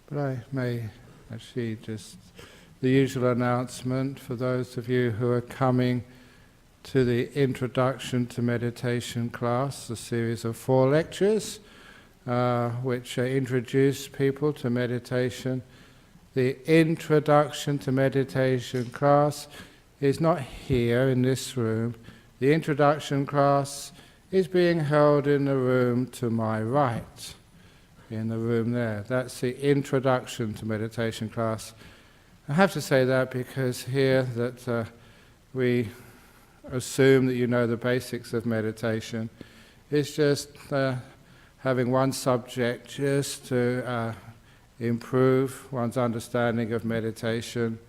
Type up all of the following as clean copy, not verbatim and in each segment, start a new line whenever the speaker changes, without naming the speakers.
But I may actually just the usual announcement for those of you who are coming to the Introduction to Meditation class, a series of 4 lectures which introduce people to meditation. The Introduction to Meditation class is not here in this room. The introduction class is being held in the room to my right, in the room there. That's the Introduction to Meditation class. I have to say that because here that we assume that you know the basics of meditation. It's just having one subject just to improve one's understanding of meditation,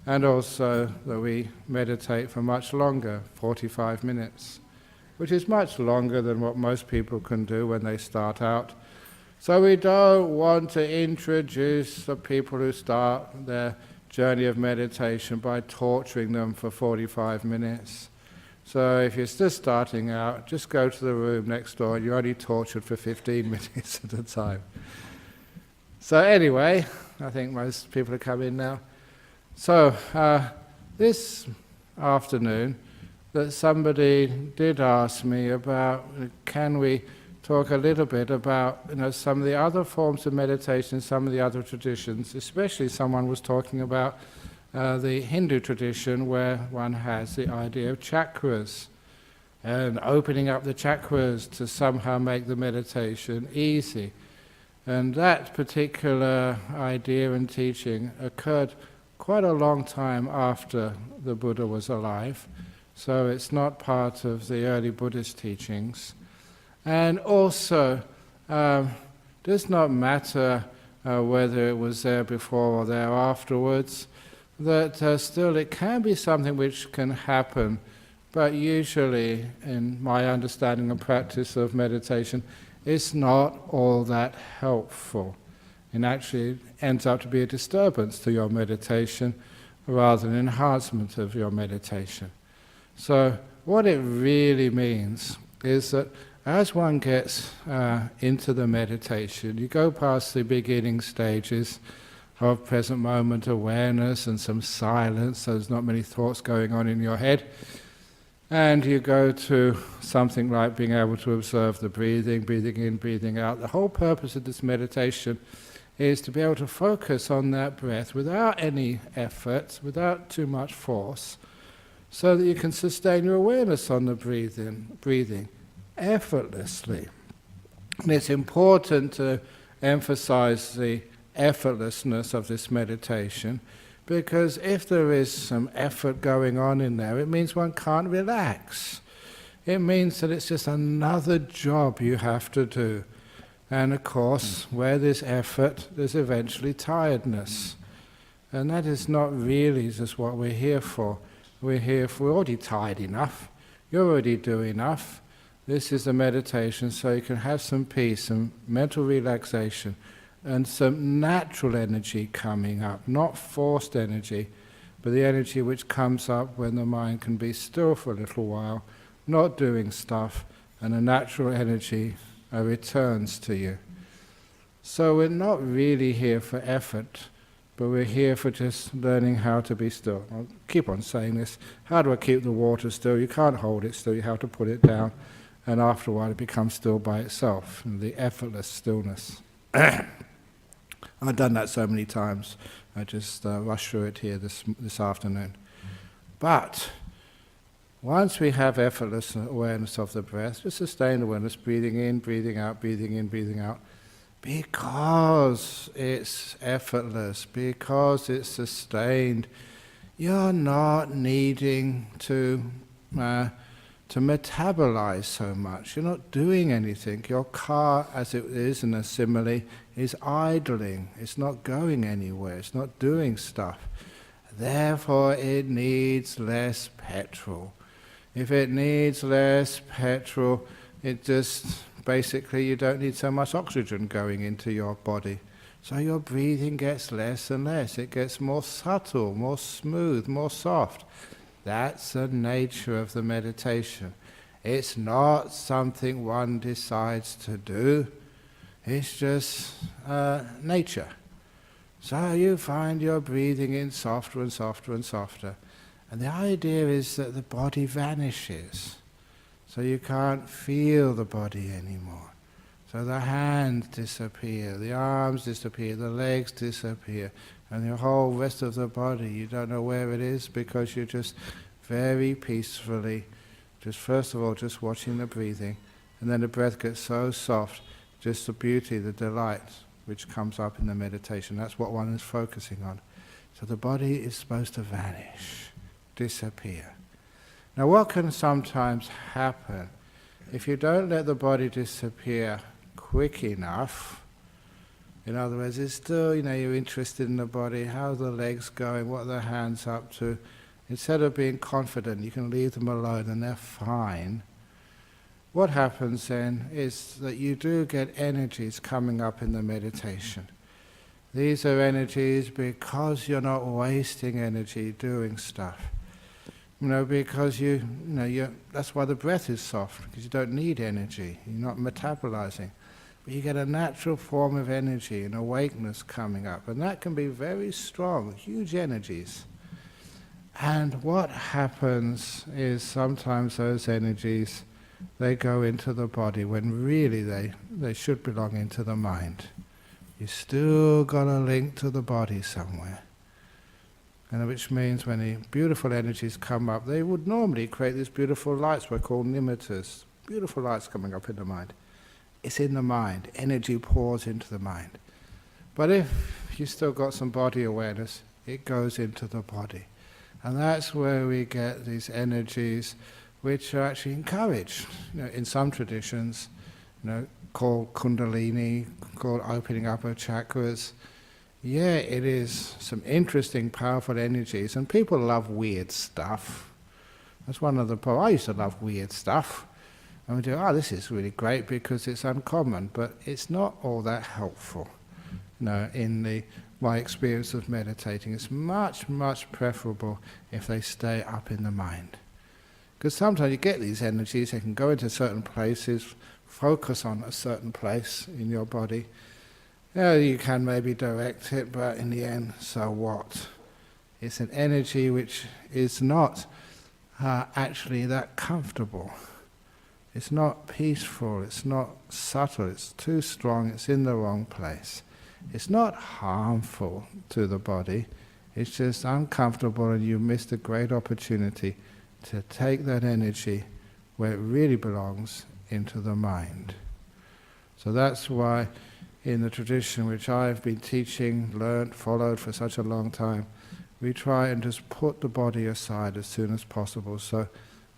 and also that we meditate for much longer, 45 minutes, which is much longer than what most people can do when they start out. So we don't want to introduce the people who start their journey of meditation by torturing them for 45 minutes. So if you're just starting out, just go to the room next door and you're only tortured for 15 minutes at a time. So anyway, I think most people have come in now. So this afternoon, that somebody did ask me about, can we talk a little bit about some of the other forms of meditation, some of the other traditions, especially someone was talking about the Hindu tradition where one has the idea of chakras and opening up the chakras to somehow make the meditation easy. And that particular idea and teaching occurred quite a long time after the Buddha was alive, so it's not part of the early Buddhist teachings. And also, does not matter whether it was there before or there afterwards, that still it can be something which can happen, but usually, in my understanding and practice of meditation, it's not all that helpful. And actually it ends up to be a disturbance to your meditation rather than an enhancement of your meditation. So what it really means is that as one gets into the meditation, you go past the beginning stages of present moment awareness and some silence, so there's not many thoughts going on in your head, and you go to something like being able to observe the breathing in, breathing out. The whole purpose of this meditation is to be able to focus on that breath without any effort, without too much force, so that you can sustain your awareness on the breathing effortlessly. And it's important to emphasize the effortlessness of this meditation, because if there is some effort going on in there, it means one can't relax. It means that it's just another job you have to do. And of course, where there's effort, there's eventually tiredness. And that is not really just what we're here for. We're already tired enough. You're already doing enough. This is a meditation so you can have some peace, some mental relaxation, and some natural energy coming up, not forced energy, but the energy which comes up when the mind can be still for a little while, not doing stuff, and a natural energy returns to you. So we're not really here for effort, but we're here for just learning how to be still. I'll keep on saying this. How do I keep the water still? You can't hold it still, you have to put it down, and after a while it becomes still by itself, and the effortless stillness. I've done that so many times. I just rushed through it here this afternoon. But once we have effortless awareness of the breath, just sustained awareness, breathing in, breathing out, breathing in, breathing out, because it's effortless, because it's sustained, you're not needing to metabolize so much. You're not doing anything. Your car, as it is in a simile, is idling. It's not going anywhere. It's not doing stuff. Therefore, it needs less petrol. If it needs less petrol, it just basically you don't need so much oxygen going into your body. So your breathing gets less and less. It gets more subtle, more smooth, more soft. That's the nature of the meditation. It's not something one decides to do. It's just nature. So you find you're breathing in softer and softer and softer. And the idea is that the body vanishes. So you can't feel the body anymore. So the hands disappear, the arms disappear, the legs disappear, and the whole rest of the body, you don't know where it is because you're just very peacefully, just first of all, just watching the breathing, and then the breath gets so soft, just the beauty, the delight, which comes up in the meditation. That's what one is focusing on. So the body is supposed to vanish, disappear. Now what can sometimes happen, if you don't let the body disappear quick enough, in other words, it's still, you're interested in the body, how are the legs going, what are the hands up to, instead of being confident, you can leave them alone and they're fine. What happens then is that you do get energies coming up in the meditation. These are energies because you're not wasting energy doing stuff. Because that's why the breath is soft, because you don't need energy, you're not metabolizing. But you get a natural form of energy, an awakeness coming up, and that can be very strong, huge energies. And what happens is sometimes those energies, they go into the body when really they should belong into the mind. You still got a link to the body somewhere. And which means when the beautiful energies come up, they would normally create these beautiful lights we're called nimittas. Beautiful lights coming up in the mind. It's in the mind. Energy pours into the mind. But if you still got some body awareness, it goes into the body. And that's where we get these energies which are actually encouraged. In some traditions, called kundalini, called opening up of chakras. Yeah, it is some interesting, powerful energies, and people love weird stuff. That's one of the problems. I used to love weird stuff. And we do, this is really great because it's uncommon, but it's not all that helpful. In my experience of meditating, it's much, much preferable if they stay up in the mind. Because sometimes you get these energies, they can go into certain places, focus on a certain place in your body. You can maybe direct it, but in the end, so what? It's an energy which is not actually that comfortable. It's not peaceful, it's not subtle, it's too strong, it's in the wrong place. It's not harmful to the body, it's just uncomfortable, and you missed a great opportunity to take that energy where it really belongs, into the mind. So that's why in the tradition which I've been teaching, learnt, followed for such a long time, we try and just put the body aside as soon as possible. So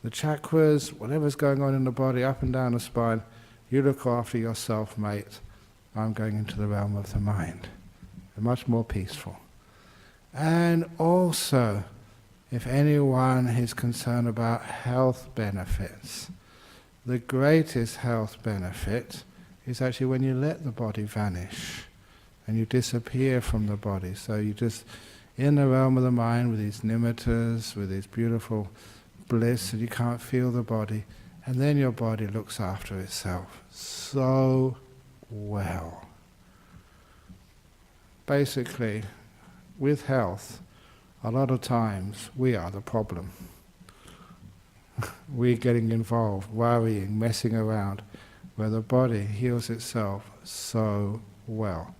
the chakras, whatever's going on in the body, up and down the spine, you look after yourself, mate. I'm going into the realm of the mind. They're much more peaceful. And also, if anyone is concerned about health benefits, the greatest health benefit is actually when you let the body vanish and you disappear from the body. So you just, in the realm of the mind with these nimittas, with these beautiful bliss, and you can't feel the body, and then your body looks after itself so well. Basically, with health, a lot of times we are the problem. We're getting involved, worrying, messing around, where the body heals itself so well.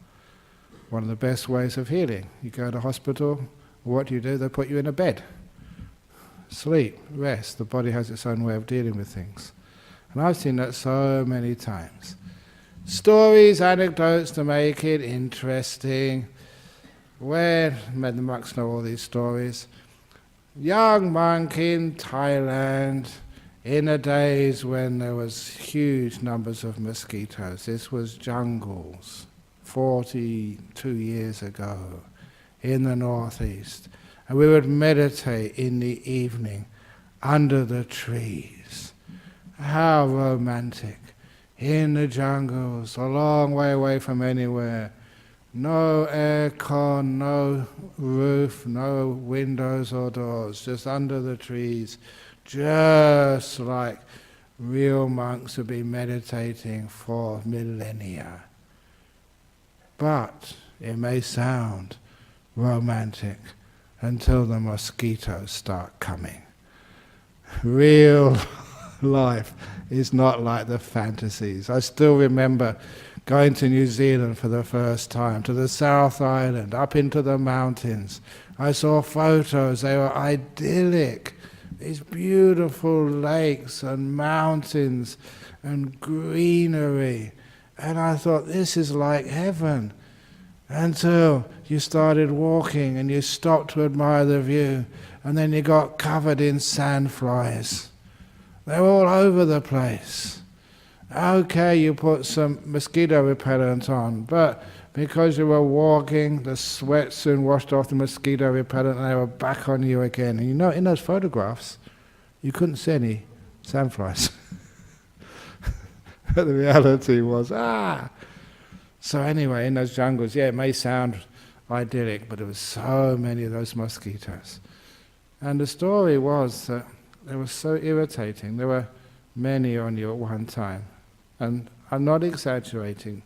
One of the best ways of healing, you go to hospital, what do? They put you in a bed. Sleep, rest, the body has its own way of dealing with things. And I've seen that so many times. Stories, anecdotes to make it interesting. The monks know all these stories. Young monk in Thailand, in the days when there was huge numbers of mosquitoes. This was jungles, 42 years ago, in the northeast. And we would meditate in the evening under the trees. How romantic. In the jungles, a long way away from anywhere. No aircon, no roof, no windows or doors, just under the trees, just like real monks have been meditating for millennia. But it may sound romantic, until the mosquitoes start coming. Real life is not like the fantasies. I still remember going to New Zealand for the first time, to the South Island, up into the mountains. I saw photos, they were idyllic. These beautiful lakes and mountains and greenery. And I thought, this is like heaven. Until you started walking and you stopped to admire the view, and then you got covered in sandflies. They were all over the place. Okay, you put some mosquito repellent on, but because you were walking, the sweat soon washed off the mosquito repellent and they were back on you again. And you know, in those photographs, you couldn't see any sandflies. But the reality was, So anyway, in those jungles, it may sound idyllic, but there were so many of those mosquitoes. And the story was that they were so irritating. There were many on you at one time. And I'm not exaggerating.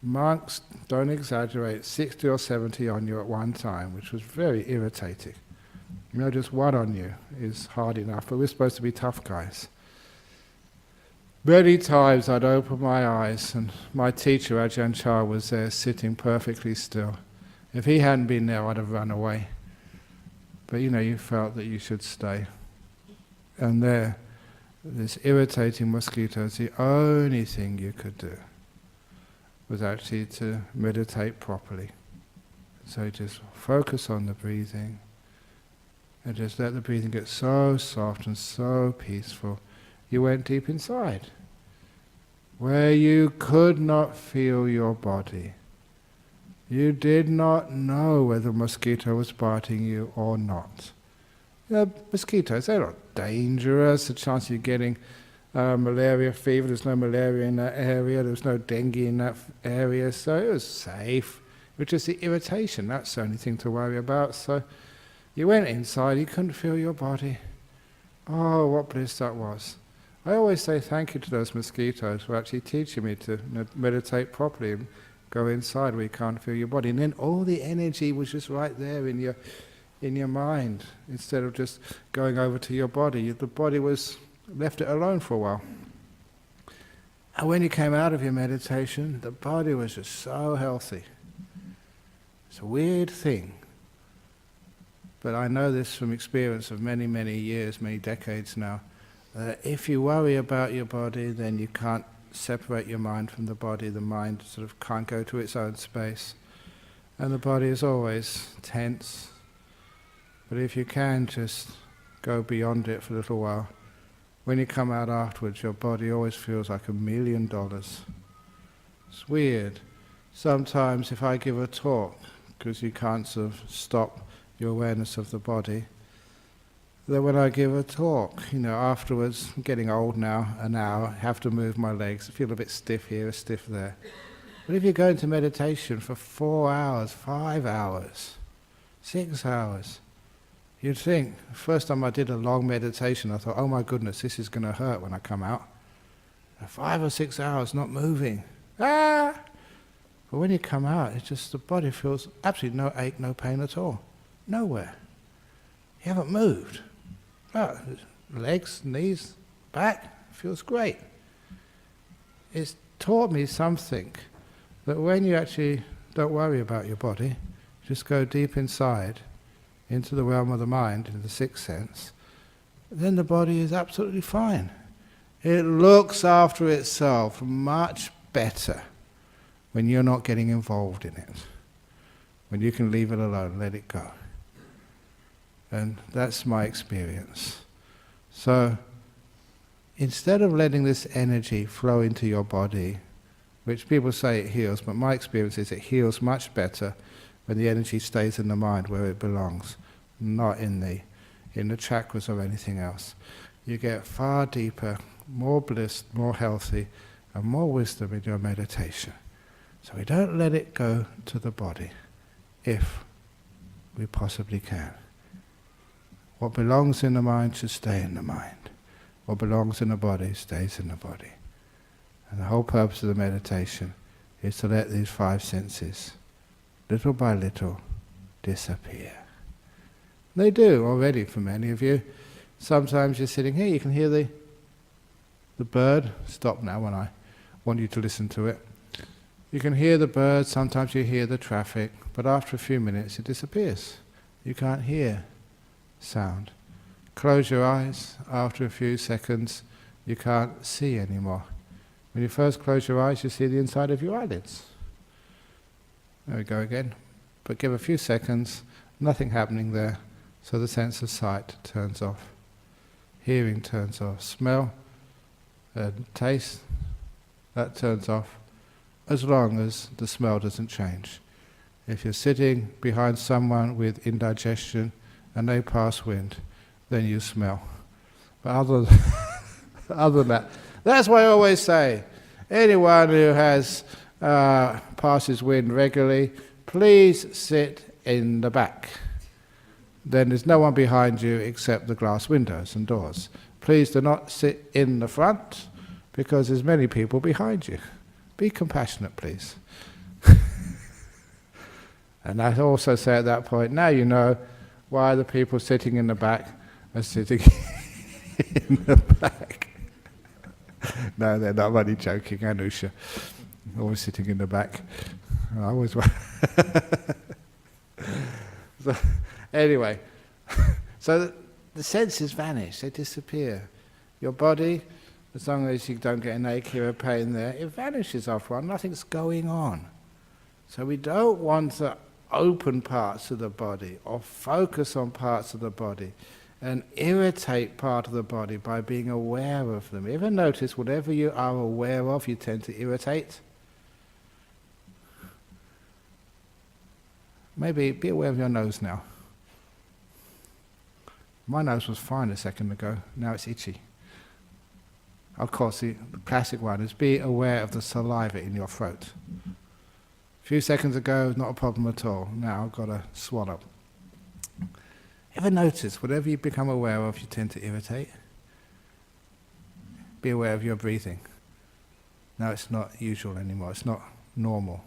Monks don't exaggerate, 60 or 70 on you at one time, which was very irritating. You know, just one on you is hard enough, but we're supposed to be tough guys. Many times I'd open my eyes and my teacher, Ajahn was there sitting perfectly still. If he hadn't been there, I'd have run away. But you know, you felt that you should stay. And there, this irritating mosquitoes, the only thing you could do was actually to meditate properly. So just focus on the breathing, and just let the breathing get so soft and so peaceful. You went deep inside, where you could not feel your body. You did not know whether a mosquito was biting you or not. You know, mosquitoes, they're not dangerous. The chance of you getting malaria fever, there's no malaria in that area, there was no dengue in that area, so it was safe. It was just the irritation, that's the only thing to worry about. So you went inside, you couldn't feel your body. Oh, what bliss that was. I always say thank you to those mosquitoes for actually teaching me to meditate properly and go inside where you can't feel your body. And then all the energy was just right there in your mind, instead of just going over to your body. The body was left it alone for a while. And when you came out of your meditation, the body was just so healthy. It's a weird thing. But I know this from experience of many, many years, many decades now. If you worry about your body, then you can't separate your mind from the body. The mind sort of can't go to its own space. And the body is always tense. But if you can just go beyond it for a little while, when you come out afterwards, your body always feels like $1 million. It's weird. Sometimes if I give a talk, because you can't sort of stop your awareness of the body, then when I give a talk, you know, afterwards, I'm getting old now, an hour, have to move my legs, I feel a bit stiff here, stiff there. But if you go into meditation for 4 hours, 5 hours, 6 hours, you'd think, the first time I did a long meditation, I thought, oh my goodness, this is going to hurt when I come out. 5 or 6 hours not moving. But when you come out, it's just the body feels absolutely no ache, no pain at all. Nowhere. You haven't moved. Legs, knees, back, feels great. It's taught me something, that when you actually don't worry about your body, just go deep inside, into the realm of the mind, into the sixth sense, then the body is absolutely fine. It looks after itself much better when you're not getting involved in it, when you can leave it alone, let it go. And that's my experience. So instead of letting this energy flow into your body, which people say it heals, but my experience is it heals much better when the energy stays in the mind where it belongs, not in the chakras or anything else. You get far deeper, more bliss, more healthy, and more wisdom in your meditation. So we don't let it go to the body, if we possibly can. What belongs in the mind should stay in the mind. What belongs in the body stays in the body. And the whole purpose of the meditation is to let these 5 senses, little by little, disappear. They do already for many of you. Sometimes you're sitting here, you can hear the bird. Stop now when I want you to listen to it. You can hear the bird, sometimes you hear the traffic, but after a few minutes it disappears. You can't hear sound. Close your eyes, after a few seconds you can't see anymore. When you first close your eyes you see the inside of your eyelids. There we go again. But give a few seconds, nothing happening there, so the sense of sight turns off. Hearing turns off. Smell and taste, that turns off, as long as the smell doesn't change. If you're sitting behind someone with indigestion and they pass wind, then you smell. But other than that, that's why I always say, anyone who has passes wind regularly, please sit in the back. Then there's no one behind you except the glass windows and doors. Please do not sit in the front, because there's many people behind you. Be compassionate, please. And I also say at that point, now you know why the people sitting in the back are sitting in the back. No, they're not really joking, Anusha. Always sitting in the back. I always so, anyway, so the senses vanish, they disappear. Your body, as long as you don't get an ache here or pain there, it vanishes after a while, nothing's going on. So we don't want to open parts of the body or focus on parts of the body and irritate part of the body by being aware of them. Ever notice whatever you are aware of, you tend to irritate? Maybe be aware of your nose now. My nose was fine a second ago, now it's itchy. Of course, the classic one is be aware of the saliva in your throat. A few seconds ago, not a problem at all. Now I've got to swallow. Ever notice, whatever you become aware of, you tend to irritate? Be aware of your breathing. Now it's not usual anymore, it's not normal.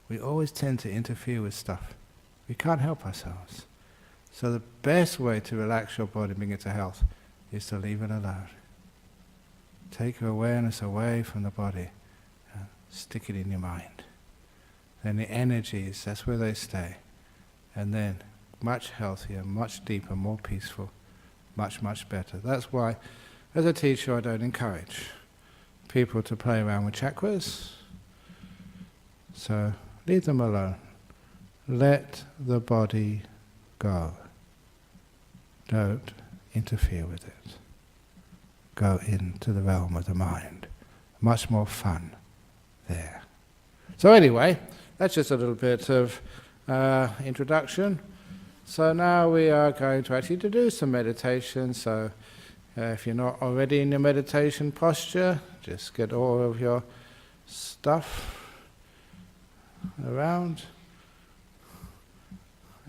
We always tend to interfere with stuff. We can't help ourselves. So the best way to relax your body and bring it to health is to leave it alone. Take your awareness away from the body and stick it in your mind. Then the energies, that's where they stay. And then much healthier, much deeper, more peaceful, much, much better. That's why, as a teacher, I don't encourage people to play around with chakras. So leave them alone. Let the body go. Don't interfere with it. Go into the realm of the mind. Much more fun there. So anyway, that's just a little bit of introduction. So now we are going to actually do some meditation. So if you're not already in your meditation posture, just get all of your stuff around.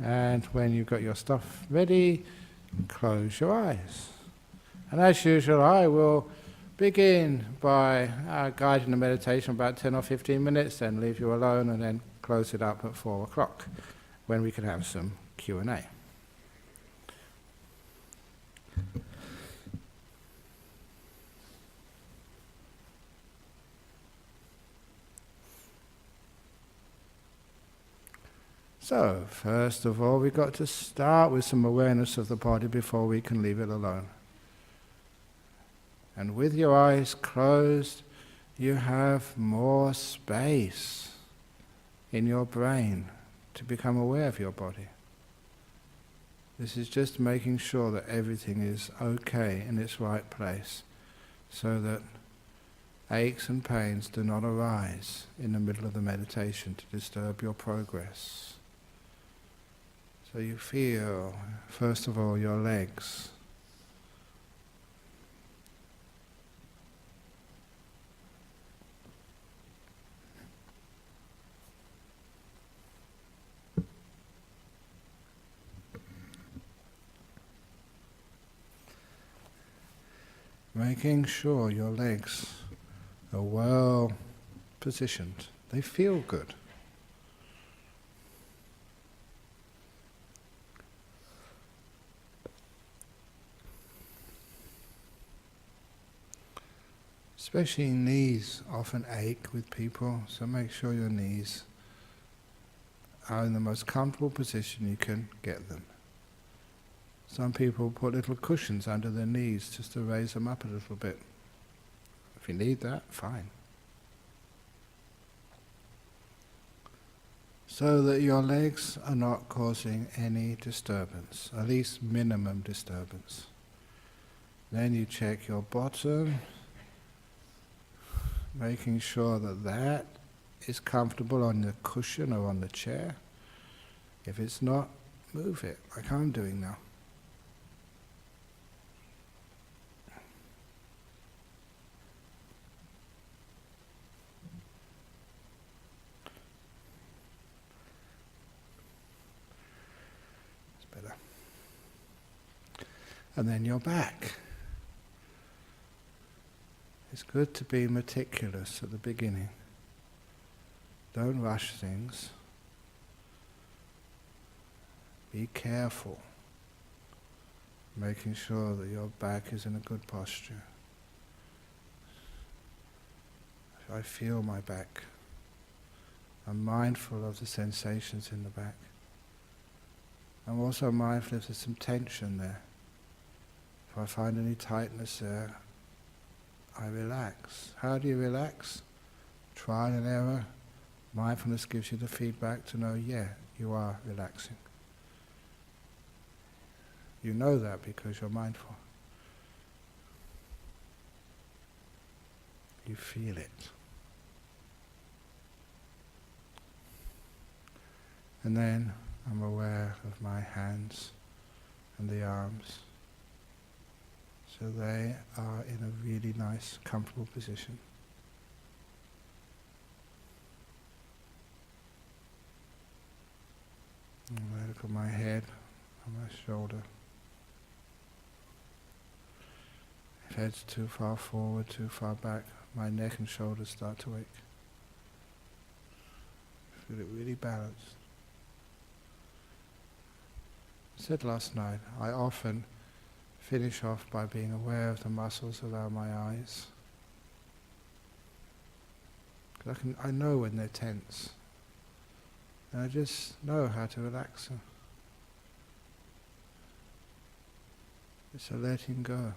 And when you've got your stuff ready, close your eyes. And as usual, I will begin by guiding the meditation about 10 or 15 minutes, then leave you alone, and then close it up at 4 o'clock, when we can have some Q&A. So, first of all, we've got to start with some awareness of the body before we can leave it alone. And with your eyes closed, you have more space in your brain to become aware of your body. This is just making sure that everything is okay in its right place, so that aches and pains do not arise in the middle of the meditation to disturb your progress. So you feel, first of all, your legs. Making sure your legs are well positioned. They feel good. Especially knees often ache with people, so make sure your knees are in the most comfortable position you can get them. Some people put little cushions under their knees just to raise them up a little bit. If you need that, fine. So that your legs are not causing any disturbance, at least minimum disturbance. Then you check your bottom, making sure that that is comfortable on the cushion or on the chair. If it's not, move it, like I'm doing now. It's better. And then your back. It's good to be meticulous at the beginning. Don't rush things. Be careful, making sure that your back is in a good posture. I feel my back. I'm mindful of the sensations in the back. I'm also mindful if there's some tension there. If I find any tightness there, I relax. How do you relax? Trial and error. Mindfulness gives you the feedback to know, yeah, you are relaxing. You know that because you're mindful. You feel it. And then I'm aware of my hands and the arms. So they are in a really nice, comfortable position. And I look at my head and my shoulder. If head's too far forward, too far back, my neck and shoulders start to ache. Feel it really balanced. I said last night, I often finish off by being aware of the muscles around my eyes. 'Cause I know when they're tense. And I just know how to relax them. It's a letting go.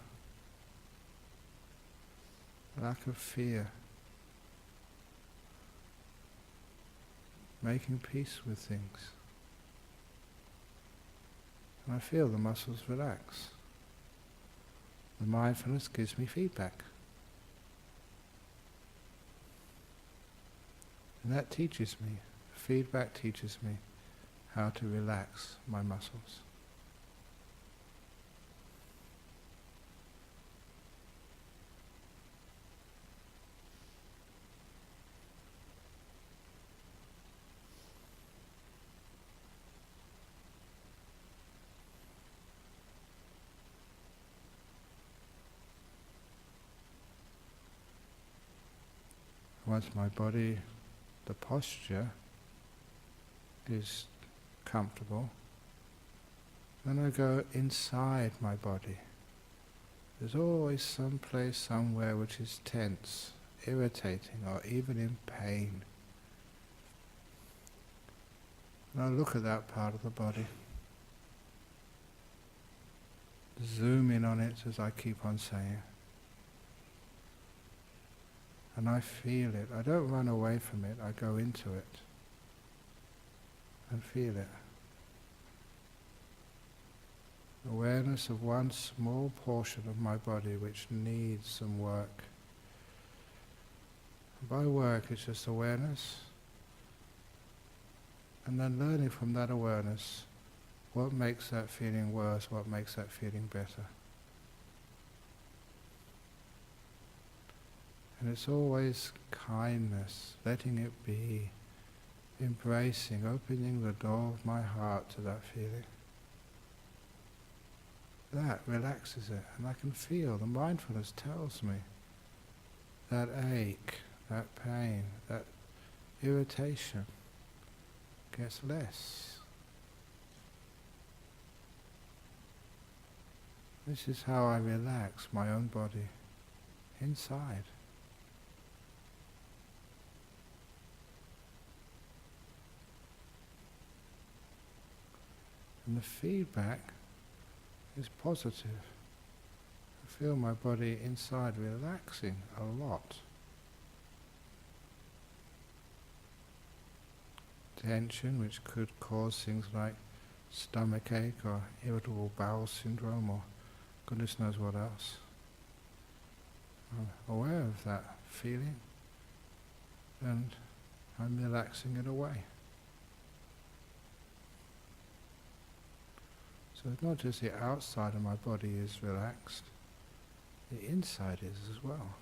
A lack of fear. Making peace with things. And I feel the muscles relax. The mindfulness gives me feedback. And that teaches me, feedback teaches me how to relax my muscles. Once my body, the posture is comfortable, then I go inside my body. There's always some place somewhere which is tense, irritating, or even in pain. And I look at that part of the body. Zoom in on it as I keep on saying. And I feel it. I don't run away from it, I go into it and feel it. Awareness of one small portion of my body which needs some work. And by work it's just awareness, and then learning from that awareness what makes that feeling worse, what makes that feeling better. And it's always kindness, letting it be, embracing, opening the door of my heart to that feeling. That relaxes it, and I can feel, the mindfulness tells me, that ache, that pain, that irritation gets less. This is how I relax my own body, inside. And the feedback is positive. I feel my body inside relaxing a lot. Tension, which could cause things like stomach ache or irritable bowel syndrome or goodness knows what else. I'm aware of that feeling and I'm relaxing it away. So it's not just the outside of my body is relaxed, the inside is as well.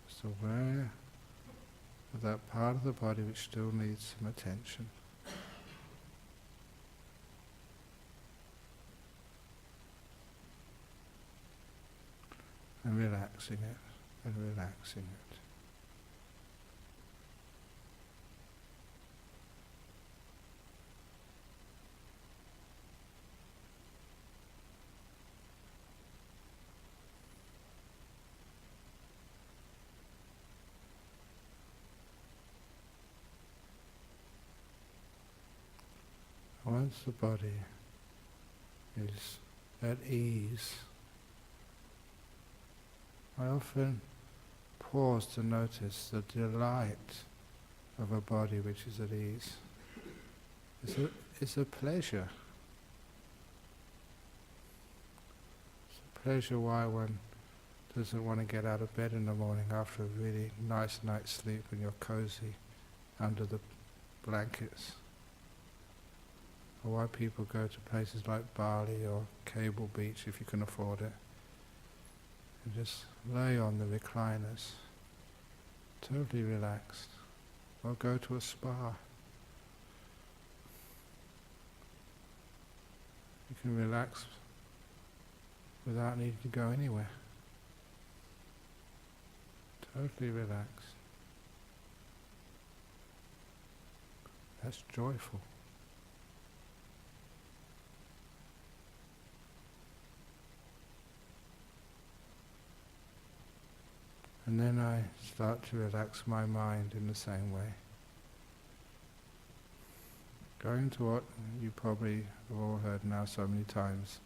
Just aware of that part of the body which still needs some attention. And relaxing it, and relaxing it. Once the body is at ease, I often pause to notice the delight of a body which is at ease. It's a pleasure. It's a pleasure why one doesn't want to get out of bed in the morning after a really nice night's sleep and you're cozy under the blankets. Or why people go to places like Bali or Cable Beach if you can afford it. And just lay on the recliners, totally relaxed. Or go to a spa. You can relax without needing to go anywhere. Totally relaxed. That's joyful. And then I start to relax my mind in the same way. Going to what you probably have all heard now so many times,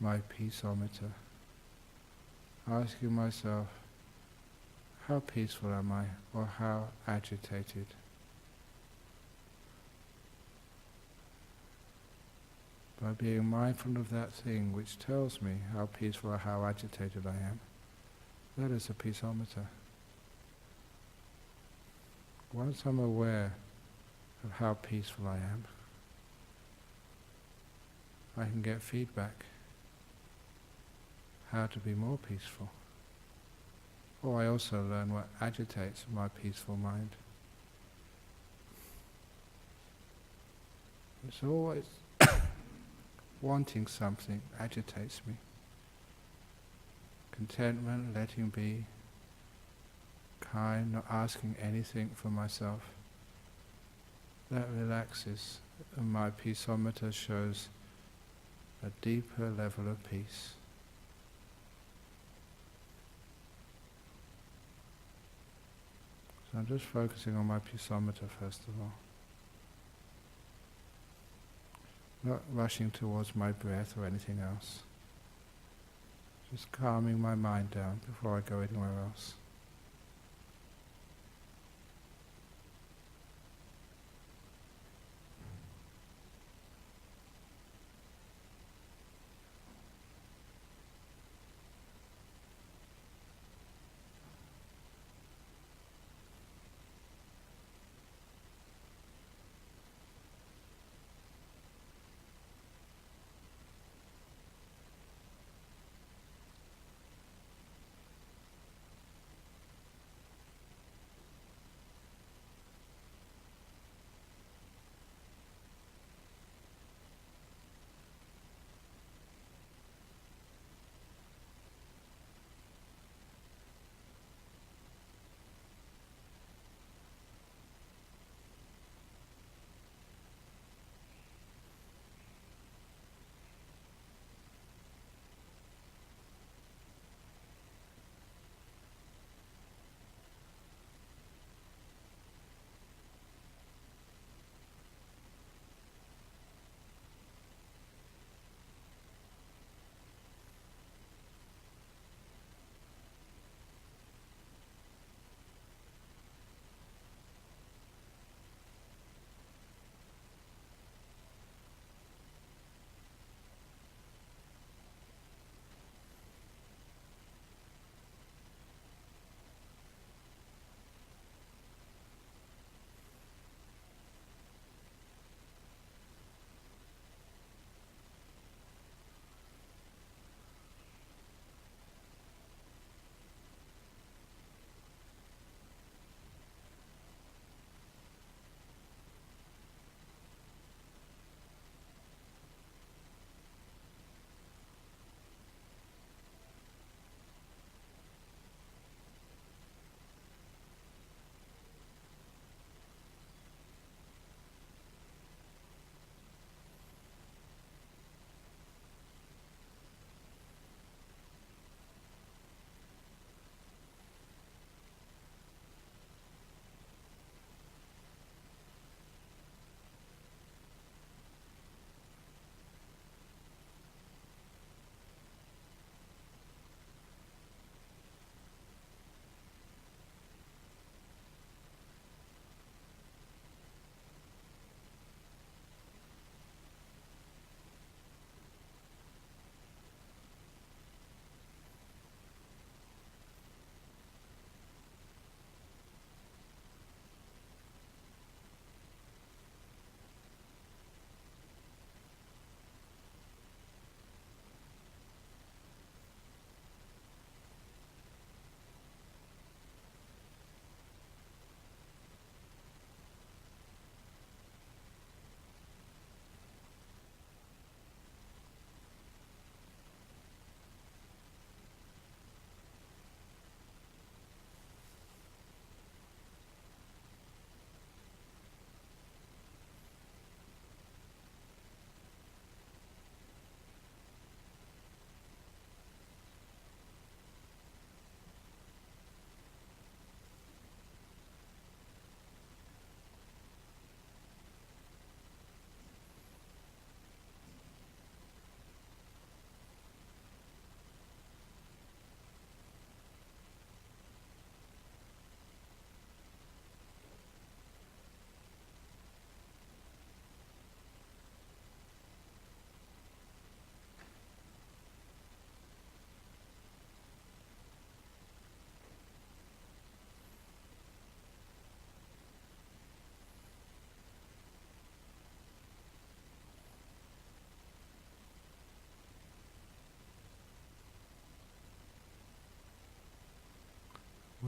my peaceometer. Asking myself, how peaceful am I, or how agitated? By being mindful of that thing which tells me how peaceful or how agitated I am, that is a peaceometer. Once I'm aware of how peaceful I am, I can get feedback how to be more peaceful. Or I also learn what agitates my peaceful mind. It's always wanting something agitates me. Contentment, letting be, kind, not asking anything for myself. That relaxes, and my peaceometer shows a deeper level of peace. So I'm just focusing on my peaceometer first of all. Not rushing towards my breath or anything else. Just calming my mind down before I go anywhere else.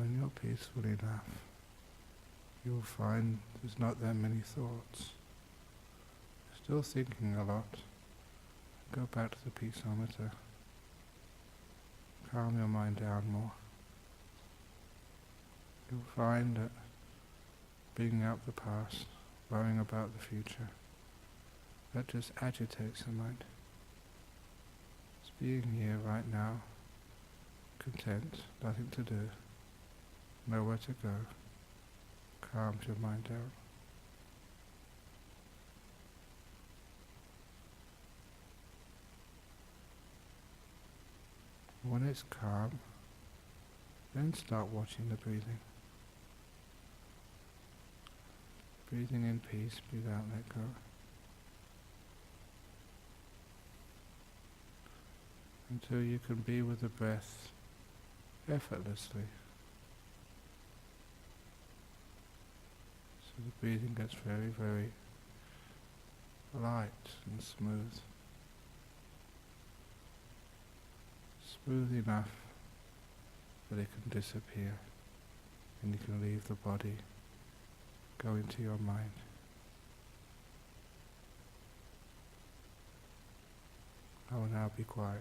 When you're peaceful enough, you'll find there's not that many thoughts. You're still thinking a lot. Go back to the peaceometer. Calm your mind down more. You'll find that bringing up the past, worrying about the future, that just agitates the mind. Just being here right now, content, nothing to do, nowhere to go, calms your mind down. When it's calm, then start watching the breathing. Breathing in peace, breathe out, let go. Until you can be with the breath effortlessly. So the breathing gets very, very light and smooth. Smooth enough that it can disappear and you can leave the body, go into your mind. I will now be quiet.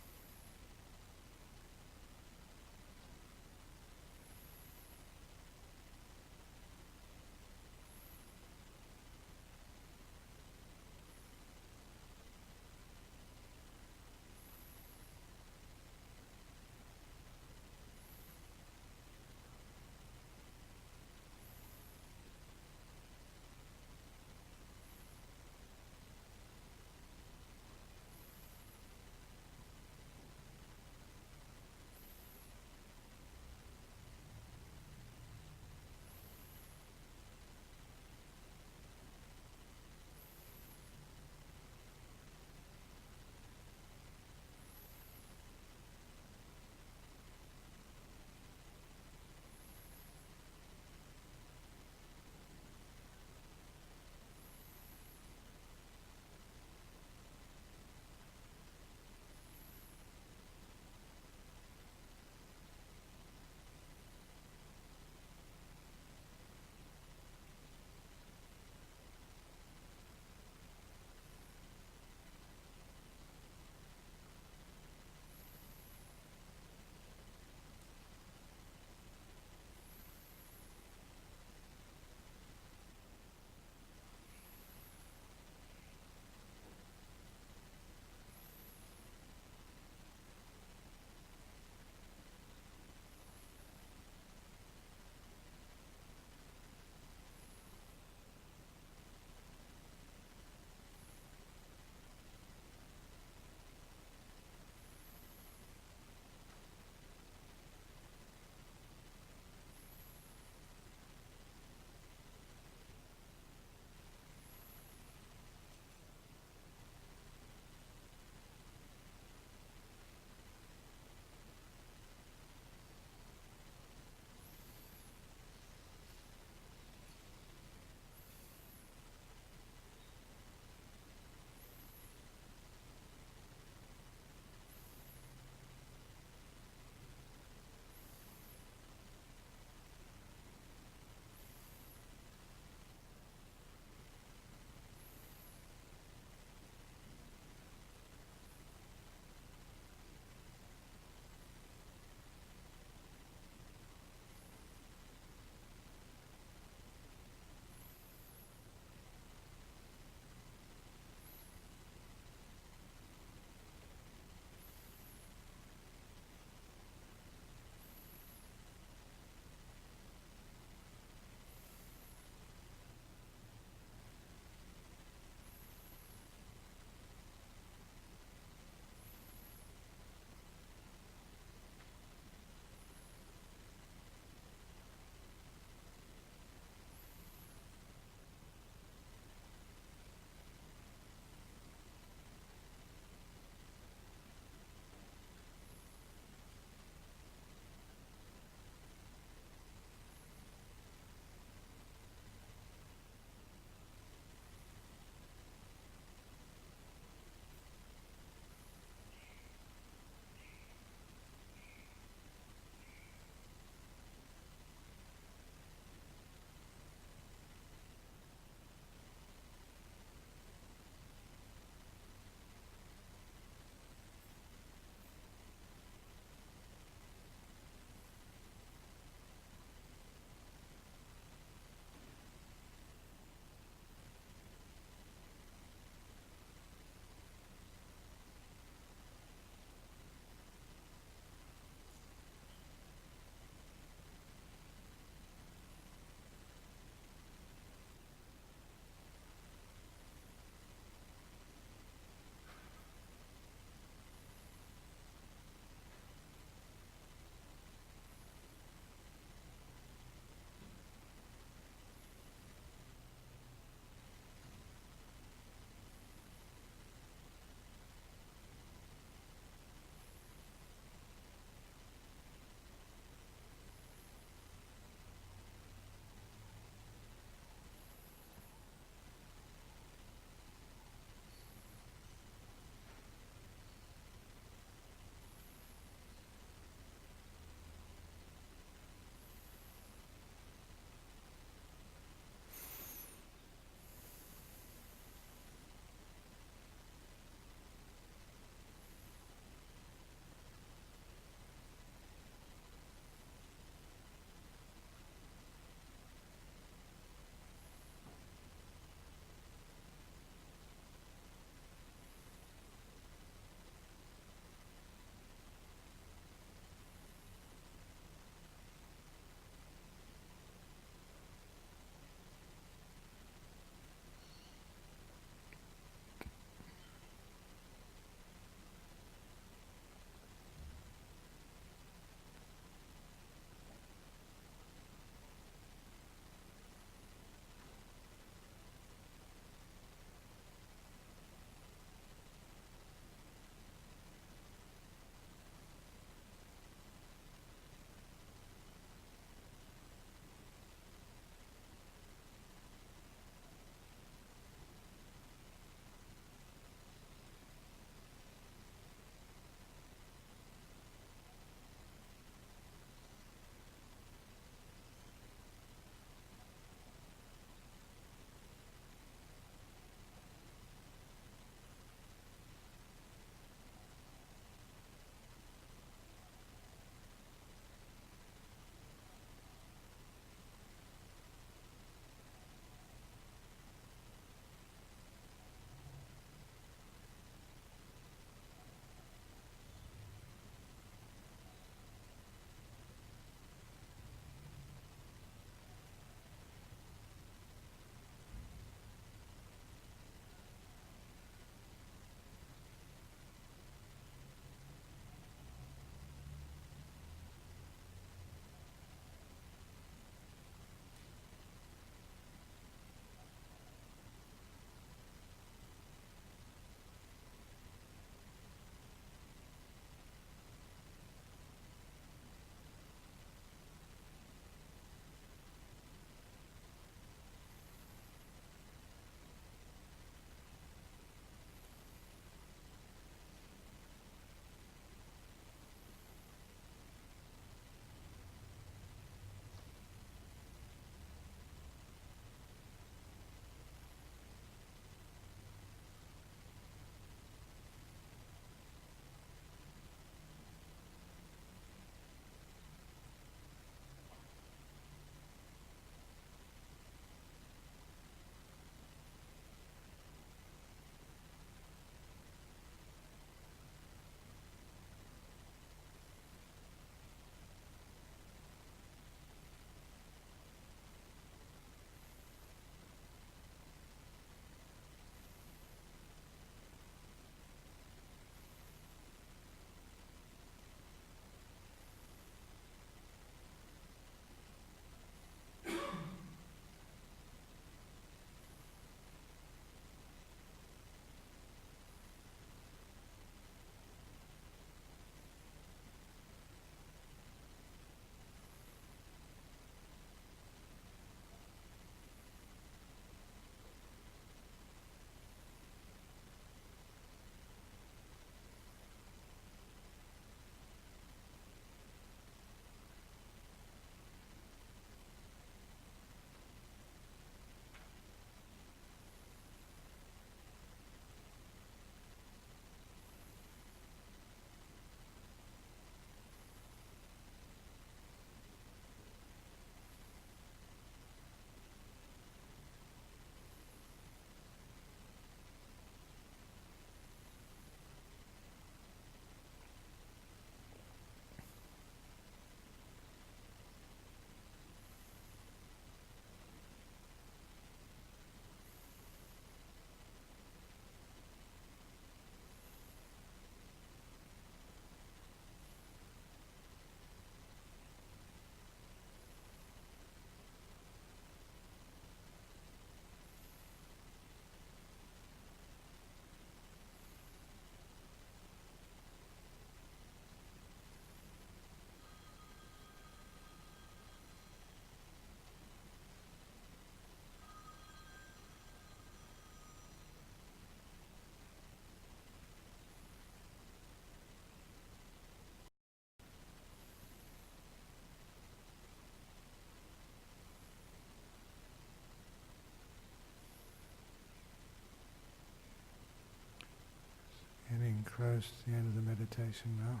almost the end of the meditation now.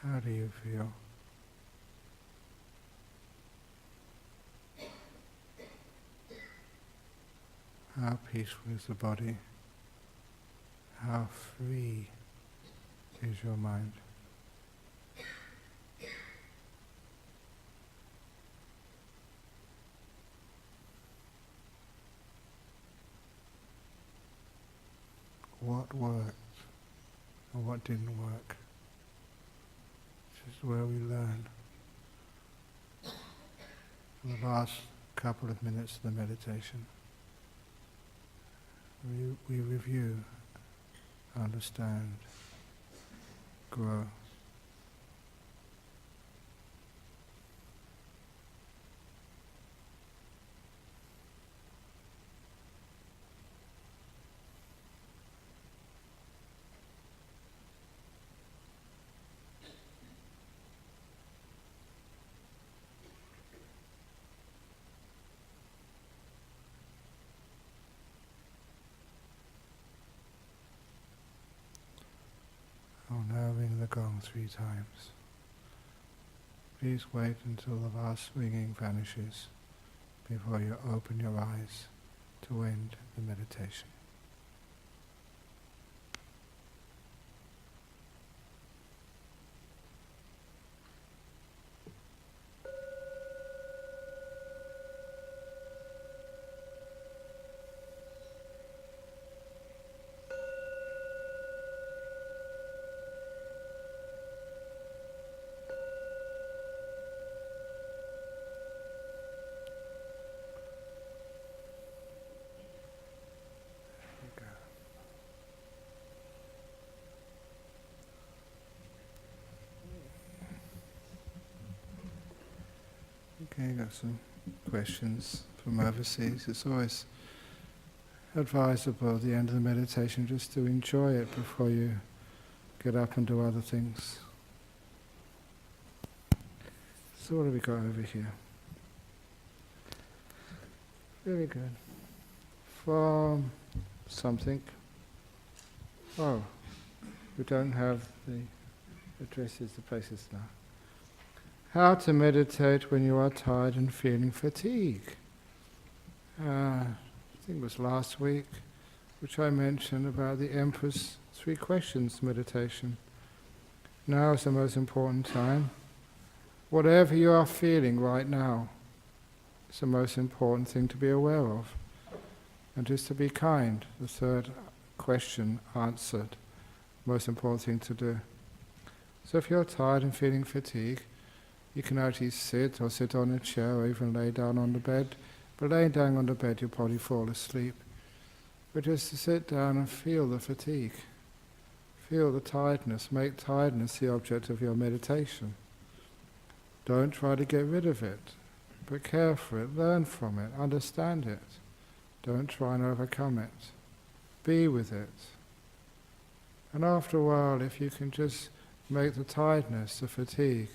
How do you feel? How peaceful is the body? How free is your mind? What worked and what didn't work? This is where we learn. In the last couple of minutes of the meditation, we review, understand, grow. I'll now ring the gong 3 times. Please wait until the last ringing vanishes before you open your eyes to end the meditation. Okay, got some questions from overseas. It's always advisable at the end of the meditation just to enjoy it before you get up and do other things. So what have we got over here? Very good. From something. Oh, we don't have the addresses, the places now. How to meditate when you are tired and feeling fatigue. I think it was last week, which I mentioned about the Emperor's 3 questions meditation. Now is the most important time. Whatever you are feeling right now, it's the most important thing to be aware of. And just to be kind, the 3rd question answered, most important thing to do. So if you're tired and feeling fatigue, you can actually sit on a chair or even lay down on the bed. But laying down on the bed, you'll probably fall asleep. But just to sit down and feel the fatigue. Feel the tiredness. Make tiredness the object of your meditation. Don't try to get rid of it, but care for it, learn from it, understand it. Don't try and overcome it. Be with it. And after a while, if you can just make the tiredness, the fatigue,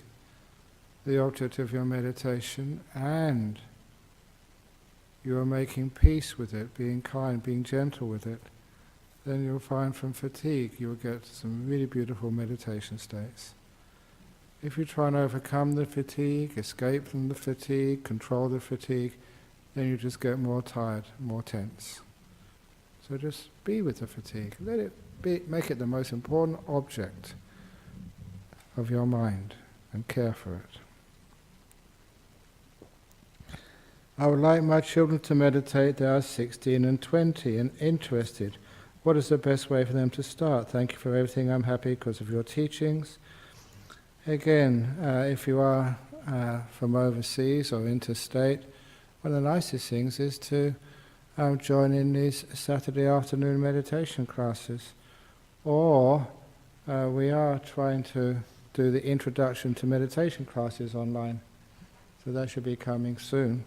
the object of your meditation, and you are making peace with it, being kind, being gentle with it, then you'll find from fatigue you'll get some really beautiful meditation states. If you try and overcome the fatigue, escape from the fatigue, control the fatigue, then you just get more tired, more tense. So just be with the fatigue. Let it be, make it the most important object of your mind and care for it. I would like my children to meditate. They are 16 and 20 and interested. What is the best way for them to start? Thank you for everything. I'm happy because of your teachings. Again, if you are from overseas or interstate, one of the nicest things is to join in these Saturday afternoon meditation classes. Or we are trying to do the introduction to meditation classes online. So that should be coming soon.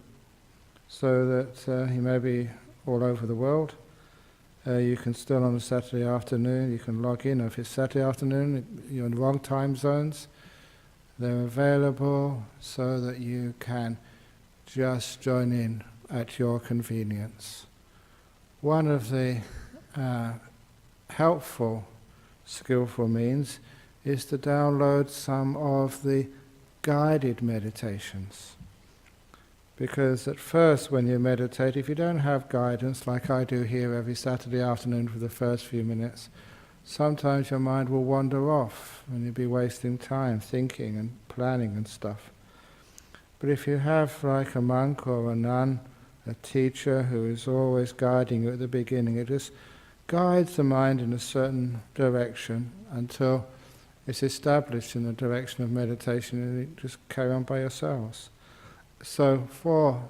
So that you may be all over the world. You can still on a Saturday afternoon, you can log in. If it's Saturday afternoon, you're in the wrong time zones. They're available so that you can just join in at your convenience. one of the helpful, skillful means is to download some of the guided meditations. Because at first when you meditate, if you don't have guidance, like I do here every Saturday afternoon for the first few minutes, sometimes your mind will wander off and you'll be wasting time thinking and planning and stuff. But if you have like a monk or a nun, a teacher who is always guiding you at the beginning, it just guides the mind in a certain direction until it's established in the direction of meditation, and you just carry on by yourselves. So for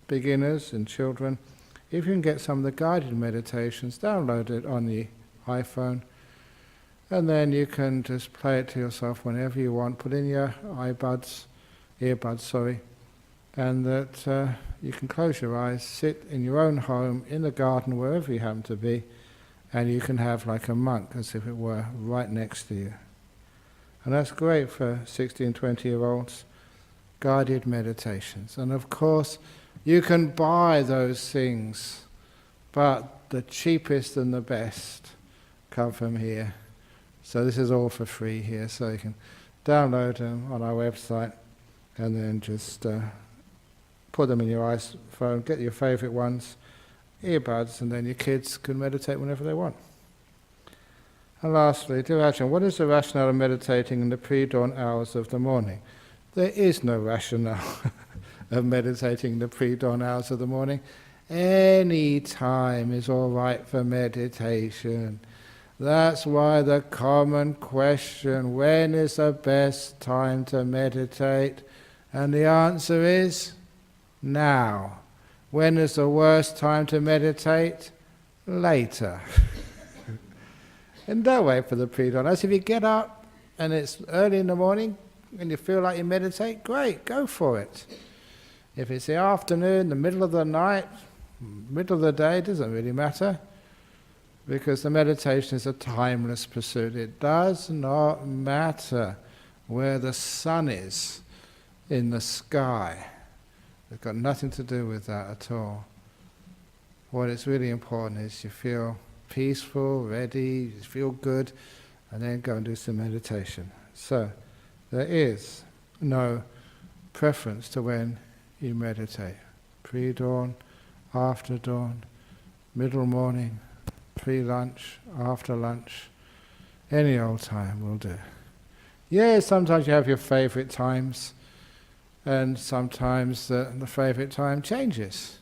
beginners and children, if you can get some of the guided meditations, download it on the iPhone, and then you can just play it to yourself whenever you want. Put in your earbuds, and that you can close your eyes, sit in your own home, in the garden, wherever you happen to be, and you can have like a monk, as if it were, right next to you. And that's great for 16, 20-year-olds. Guided meditations. And of course, you can buy those things, but the cheapest and the best come from here. So this is all for free here, so you can download them on our website and then just put them in your iPhone, get your favourite ones, earbuds, and then your kids can meditate whenever they want. And lastly, dear Ajahn, what is the rationale of meditating in the pre-dawn hours of the morning? There is no rationale of meditating in the pre-dawn hours of the morning. Any time is all right for meditation. That's why the common question, when is the best time to meditate? And the answer is, now. When is the worst time to meditate? Later. And don't wait for the pre-dawn. As if you get up and it's early in the morning, and you feel like you meditate, great, go for it. If it's the afternoon, the middle of the night, middle of the day, it doesn't really matter, because the meditation is a timeless pursuit. It does not matter where the sun is in the sky. It's got nothing to do with that at all. What is really important is you feel peaceful, ready, you feel good, and then go and do some meditation. So, there is no preference to when you meditate. Pre-dawn, after dawn, middle morning, pre-lunch, after lunch, any old time will do. Yeah, sometimes you have your favourite times, and sometimes the favourite time changes.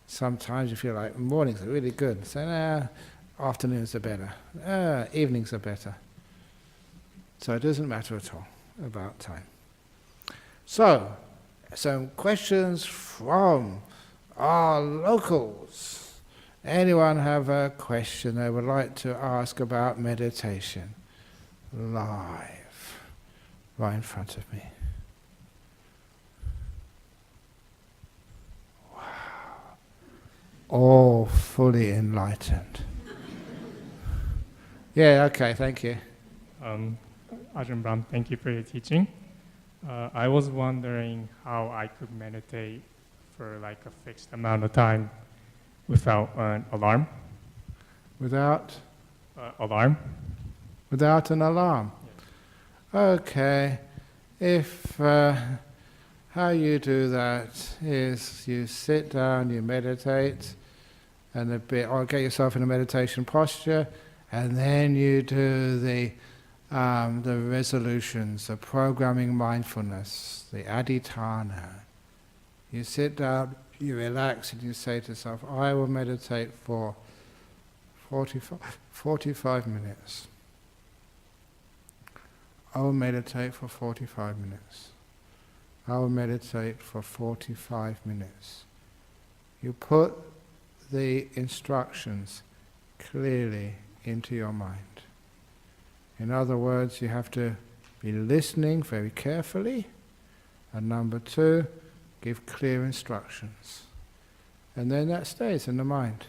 Sometimes you feel like mornings are really good, so afternoons are better, evenings are better. So it doesn't matter at all about time. So, some questions from our locals. Anyone have a question they would like to ask about meditation? Live, right in front of me. Wow. All fully enlightened. Yeah, okay, thank you.
Ajahn Brahm, thank you for your teaching. I was wondering how I could meditate for like a fixed amount of time without an alarm.
Without?
Alarm.
Without an alarm? Yes. Okay. If how you do that is you sit down, you meditate, and or get yourself in a meditation posture, and then you do the resolutions, the programming mindfulness, the adhitthana. You sit down, you relax, and you say to yourself, I will meditate for 45 minutes. I will meditate for 45 minutes. I will meditate for 45 minutes. You put the instructions clearly into your mind. In other words, you have to be listening very carefully, and number two, give clear instructions. And then that stays in the mind.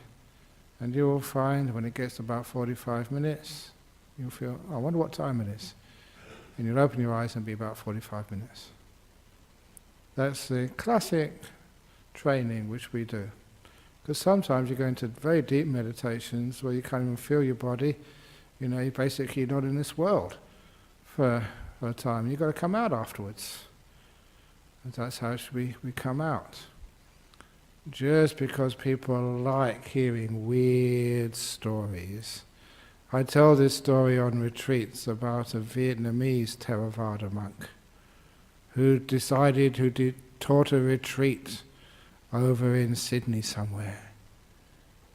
And you will find when it gets to about 45 minutes, you'll feel, I wonder what time it is. And you'll open your eyes and be about 45 minutes. That's the classic training which we do. Because sometimes you go into very deep meditations where you can't even feel your body. You know, you're basically not in this world for a time. You've got to come out afterwards. And that's how we come out. Just because people like hearing weird stories. I tell this story on retreats about a Vietnamese Theravada monk who taught a retreat over in Sydney somewhere.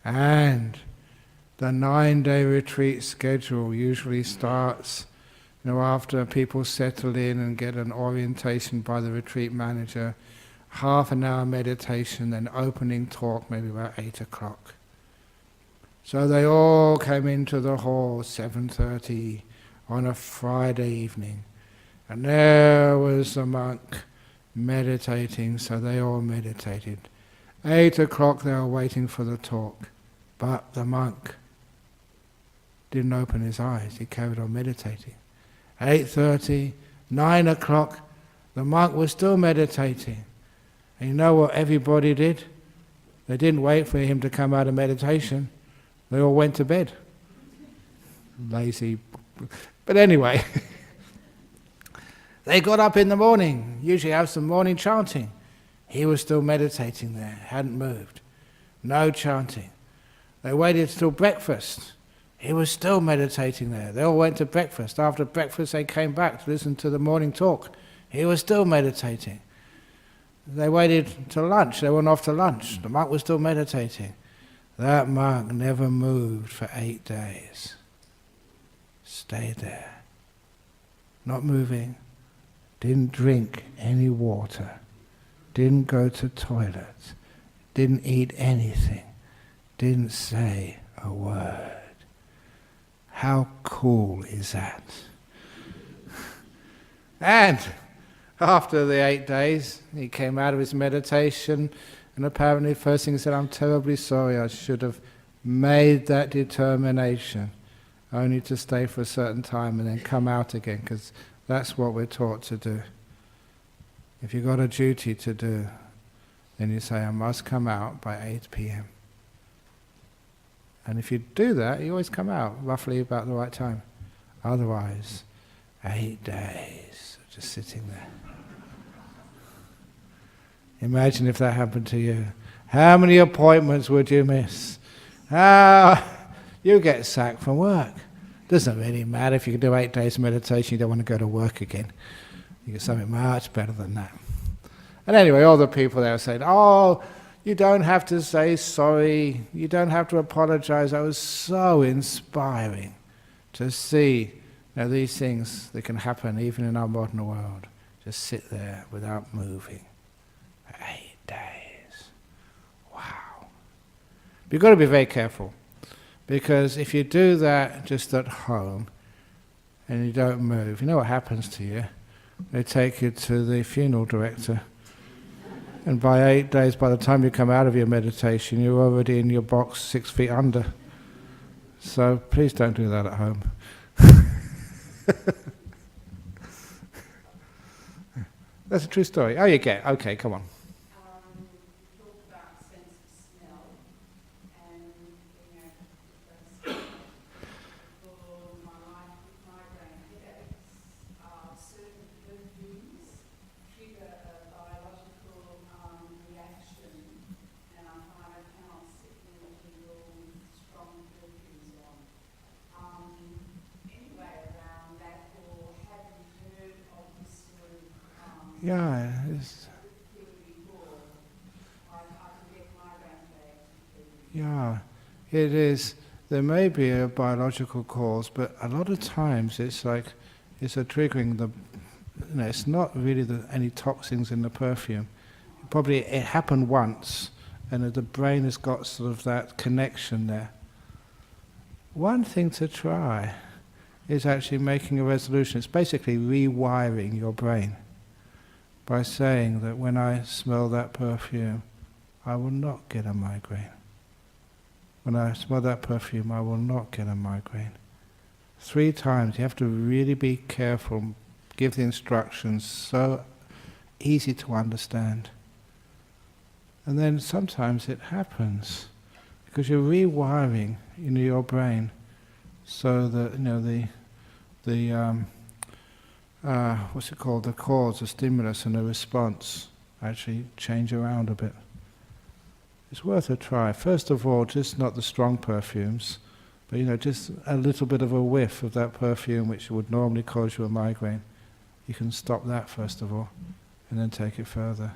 And the 9-day retreat schedule usually starts, after people settle in and get an orientation by the retreat manager, half an hour meditation, then opening talk, maybe about 8 o'clock. So they all came into the hall 7:30 on a Friday evening. And there was the monk meditating, so they all meditated. 8 o'clock they were waiting for the talk, but the monk didn't open his eyes, he carried on meditating. 8:30, 9 o'clock, the monk was still meditating. And you know what everybody did? They didn't wait for him to come out of meditation, they all went to bed. Lazy. But anyway, they got up in the morning, usually have some morning chanting. He was still meditating there, hadn't moved. No chanting. They waited till breakfast. He was still meditating there. They all went to breakfast. After breakfast they came back to listen to the morning talk. He was still meditating. They waited till lunch. They went off to lunch. The monk was still meditating. That monk never moved for 8 days. Stayed there. Not moving. Didn't drink any water. Didn't go to toilet. Didn't eat anything. Didn't say a word. How cool is that? And after the 8 days, he came out of his meditation, and apparently the first thing he said, "I'm terribly sorry, I should have made that determination only to stay for a certain time and then come out again," because that's what we're taught to do. If you've got a duty to do, then you say, "I must come out by 8 p.m. And if you do that, you always come out roughly about the right time. Otherwise, 8 days of just sitting there. Imagine if that happened to you. How many appointments would you miss? You get sacked from work. Doesn't really matter if you can do 8 days meditation, you don't want to go to work again. You get something much better than that. And anyway, all the people there saying, "Oh, you don't have to say sorry, you don't have to apologize." That was so inspiring to see these things that can happen even in our modern world. Just sit there without moving for 8 days. Wow. But you've got to be very careful, because if you do that just at home and you don't move, you know what happens to you? They take you to the funeral director. And by 8 days, by the time you come out of your meditation, you're already in your box 6 feet under. So please don't do that at home. That's a true story. Oh, you get it. Okay, come on.
You talked about sense of smell and being able to for my life with migraine headaches, certain perfumes trigger a biological reaction, and I find I cannot sit in a room with strong perfumes on. Any way around that, or have you heard of this story?
Yeah, it's, yeah, it is. There may be a biological cause, but a lot of times it's like it's a triggering. It's not really any toxins in the perfume. Probably it happened once, and the brain has got sort of that connection there. One thing to try is actually making a resolution. It's basically rewiring your brain by saying that when I smell that perfume, I will not get a migraine. When I smell that perfume, I will not get a migraine. 3 times. You have to really be careful, give the instructions so easy to understand. And then sometimes it happens because you're rewiring your brain so that what's it called? The cause, the stimulus, and the response actually change around a bit. It's worth a try. First of all, just not the strong perfumes, but just a little bit of a whiff of that perfume which would normally cause you a migraine. You can stop that first of all, and then take it further.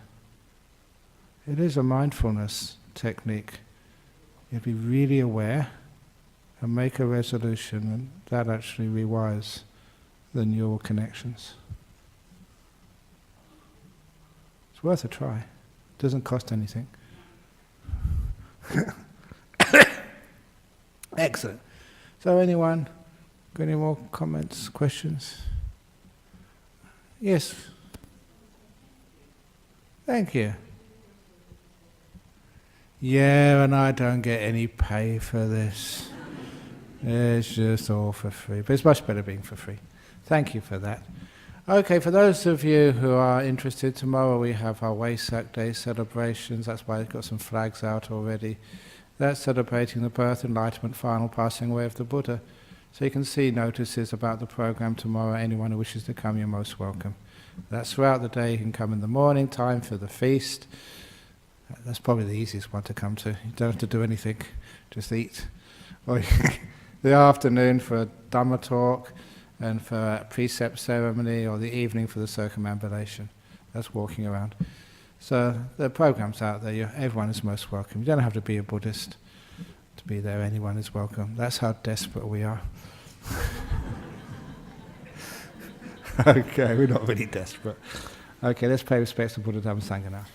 It is a mindfulness technique. You'll be really aware and make a resolution, and that actually rewires the neural connections. It's worth a try. It doesn't cost anything. Excellent. So anyone got any more comments, questions? Yes. Thank you. Yeah, and I don't get any pay for this. It's just all for free. But it's much better being for free. Thank you for that. Okay, for those of you who are interested, tomorrow we have our Wesak Day celebrations. That's why I've got some flags out already. That's celebrating the birth, enlightenment, final passing away of the Buddha. So you can see notices about the program tomorrow. Anyone who wishes to come, you're most welcome. That's throughout the day. You can come in the morning time for the feast. That's probably the easiest one to come to. You don't have to do anything, just eat. Or the afternoon for a Dhamma talk, and for a precept ceremony, or the evening for the circumambulation. That's walking around. So the program's out there. Everyone is most welcome. You don't have to be a Buddhist to be there. Anyone is welcome. That's how desperate we are. Okay, we're not really desperate. Okay, let's pay respects to Buddha, Dhamma, Sangha now.